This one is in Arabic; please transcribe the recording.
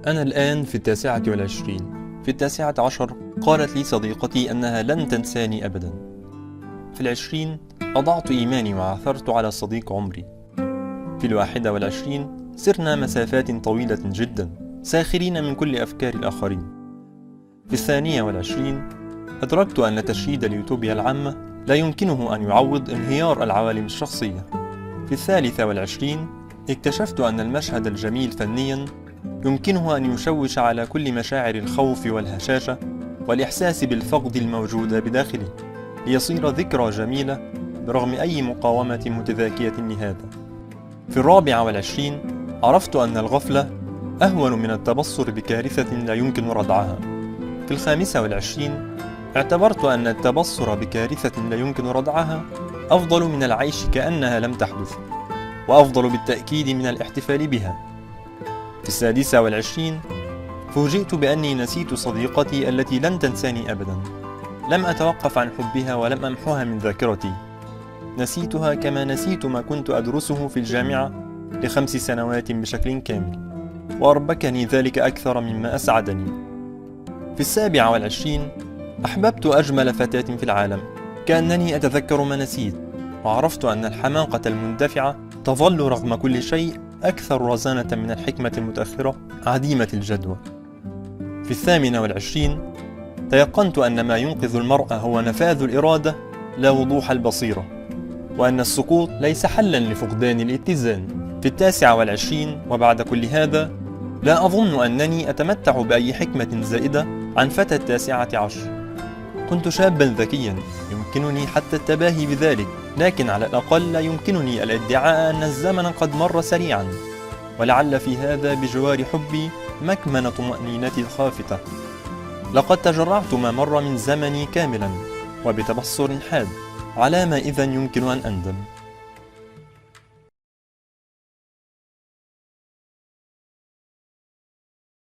أنا الآن في 29. في 19 قالت لي صديقتي أنها لن تنساني أبدا. في 20 أضعت إيماني وعثرت على صديق عمري. في 21 سرنا مسافات طويلة جدا، ساخرين من كل أفكار الآخرين. في 22 أدركت أن تشييد اليوتوبيا العامة لا يمكنه أن يعوض انهيار العوالم الشخصية. في 23 اكتشفت أن المشهد الجميل فنيا يمكنه أن يشوش على كل مشاعر الخوف والهشاشة والإحساس بالفقد الموجودة بداخله، ليصير ذكرى جميلة برغم أي مقاومة متذاكية لهذا. في 24 عرفت أن الغفلة أهون من التبصر بكارثة لا يمكن ردعها. في 25 اعتبرت أن التبصر بكارثة لا يمكن ردعها أفضل من العيش كأنها لم تحدث، وأفضل بالتأكيد من الاحتفال بها. في 26 فوجئت بأني نسيت صديقتي التي لن تنساني أبدا. لم أتوقف عن حبها ولم أمحها من ذاكرتي. نسيتها كما نسيت ما كنت أدرسه في الجامعة ل5 سنوات بشكل كامل، وأربكني ذلك أكثر مما أسعدني. في 27 أحببت أجمل فتاة في العالم، كأنني أتذكر ما نسيت، وعرفت أن الحماقة المندفعة تظل رغم كل شيء أكثر رزانة من الحكمة المتأخرة عديمة الجدوى. في 28 تيقنت أن ما ينقذ المرء هو نفاذ الإرادة لا وضوح البصيرة، وأن السقوط ليس حلا لفقدان الاتزان. في 29 وبعد كل هذا لا أظن أنني أتمتع بأي حكمة زائدة عن فتى 19. كنت شابا ذكيا يمكنني حتى التباهي بذلك، لكن على الأقل لا يمكنني الادعاء أن الزمن قد مر سريعا، ولعل في هذا بجوار حبي مكمن طمأنينتي الخافتة. لقد تجرعت ما مر من زمني كاملا وبتبصر حاد، على ما إذن يمكن أن أندم.